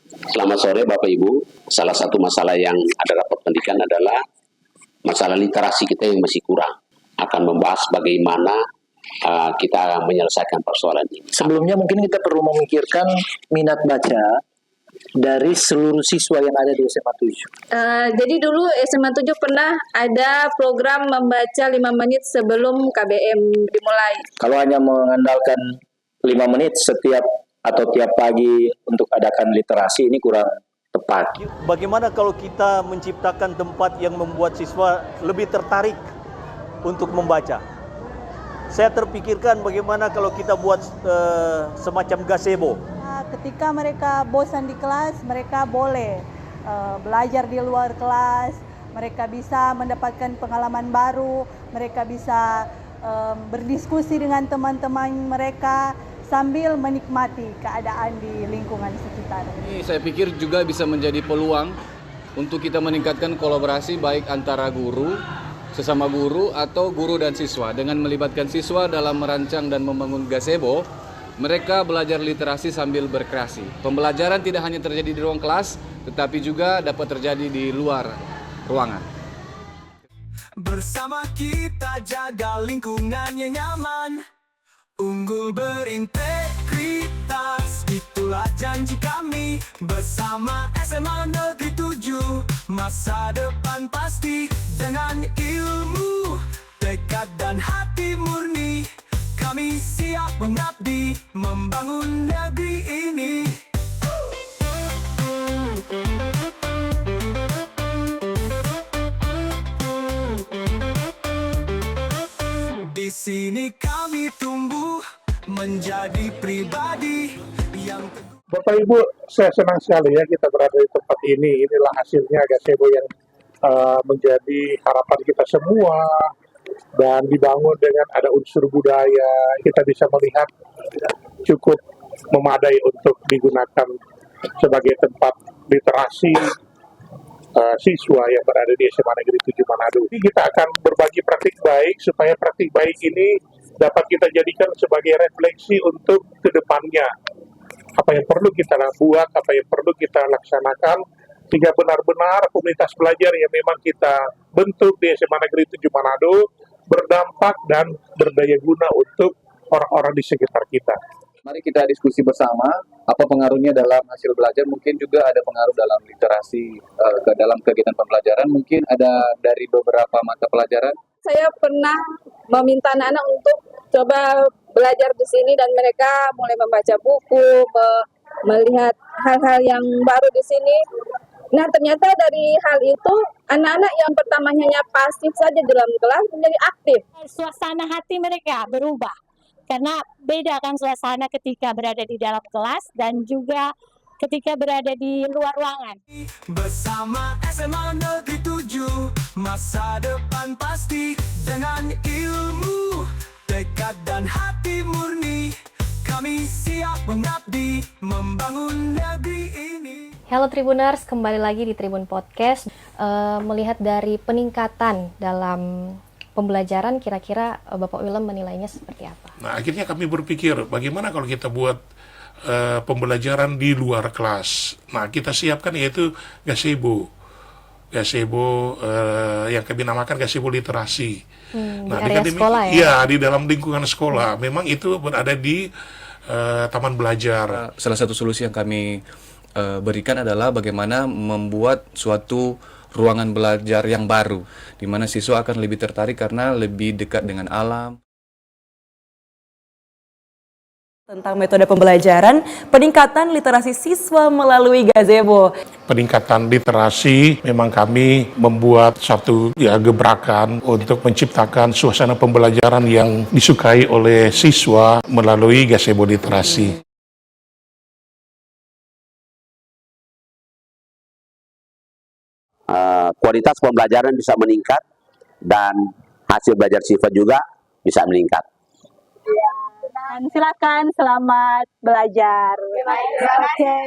Selamat sore Bapak Ibu. Salah satu masalah yang ada rapat pendidikan adalah masalah literasi kita yang masih kurang. Akan membahas bagaimana kita menyelesaikan persoalan ini. Sebelumnya mungkin kita perlu memikirkan minat baca dari seluruh siswa yang ada di SMA 7. Jadi dulu SMA 7 pernah ada program membaca 5 menit sebelum KBM dimulai. Kalau hanya mengandalkan 5 menit setiap atau tiap pagi untuk adakan literasi, ini kurang tepat. Bagaimana kalau kita menciptakan tempat yang membuat siswa lebih tertarik untuk membaca? Saya terpikirkan bagaimana kalau kita buat semacam gazebo. Ketika mereka bosan di kelas, mereka boleh belajar di luar kelas, mereka bisa mendapatkan pengalaman baru, mereka bisa berdiskusi dengan teman-teman mereka sambil menikmati keadaan di lingkungan sekitar. Ini saya pikir juga bisa menjadi peluang untuk kita meningkatkan kolaborasi baik antara guru, sesama guru atau guru dan siswa. Dengan melibatkan siswa dalam merancang dan membangun gazebo, mereka belajar literasi sambil berkreasi. Pembelajaran tidak hanya terjadi di ruang kelas, tetapi juga dapat terjadi di luar ruangan. Bersama kita jaga lingkungan yang nyaman, unggul berintegritas, itulah janji kami. Bersama SMA Negeri 7, masa depan pasti. Dengan ilmu, tekad dan hati murni, kami siap mengabdi, membangun negeri ini. Di sini kami tumbuh menjadi pribadi yang teguh. Bapak Ibu, saya senang sekali ya kita berada di tempat ini. Inilah hasilnya gazebo yang menjadi harapan kita semua, dan dibangun dengan ada unsur budaya. Kita bisa melihat cukup memadai untuk digunakan sebagai tempat literasi siswa yang berada di SMA Negeri 7 Manado. Jadi kita akan berbagi praktik baik supaya praktik baik ini dapat kita jadikan sebagai refleksi untuk kedepannya. Apa yang perlu kita buat, apa yang perlu kita laksanakan, sehingga benar-benar komunitas belajar yang memang kita bentuk di SMA Negeri 7 Manado berdampak dan berdaya guna untuk orang-orang di sekitar kita. Mari kita diskusi bersama apa pengaruhnya dalam hasil belajar. Mungkin juga ada pengaruh dalam literasi ke dalam kegiatan pembelajaran. Mungkin ada dari beberapa mata pelajaran. Saya pernah meminta anak-anak untuk coba belajar di sini dan mereka mulai membaca buku, melihat hal-hal yang baru di sini. Nah, ternyata dari hal itu anak-anak yang pertamanya pasif saja di dalam kelas menjadi aktif. Suasana hati mereka berubah karena beda kan suasana ketika berada di dalam kelas dan juga ketika berada di luar ruangan. Bersama SMA Negeri 7, masa depan pasti. Dengan ilmu, tekad dan hati murni, kami siap mengabdi, membangun negeri ini. Halo Tribuners, kembali lagi di Tribun Podcast. Melihat dari peningkatan dalam pembelajaran, kira-kira Bapak Willem menilainya seperti apa? Nah, akhirnya kami berpikir, bagaimana kalau kita buat pembelajaran di luar kelas. Nah, kita siapkan yaitu gazebo yang kami namakan gazebo literasi. Nah, di area sekolah ya? Iya, di dalam lingkungan sekolah. Memang itu berada di taman belajar. Salah satu solusi yang kami berikan adalah bagaimana membuat suatu ruangan belajar yang baru, di mana siswa akan lebih tertarik karena lebih dekat dengan alam. Tentang metode pembelajaran, peningkatan literasi siswa melalui gazebo. Peningkatan literasi, memang kami membuat satu gebrakan untuk menciptakan suasana pembelajaran yang disukai oleh siswa melalui gazebo literasi. Kualitas pembelajaran bisa meningkat dan hasil belajar siswa juga bisa meningkat. Silakan, selamat belajar. Oke.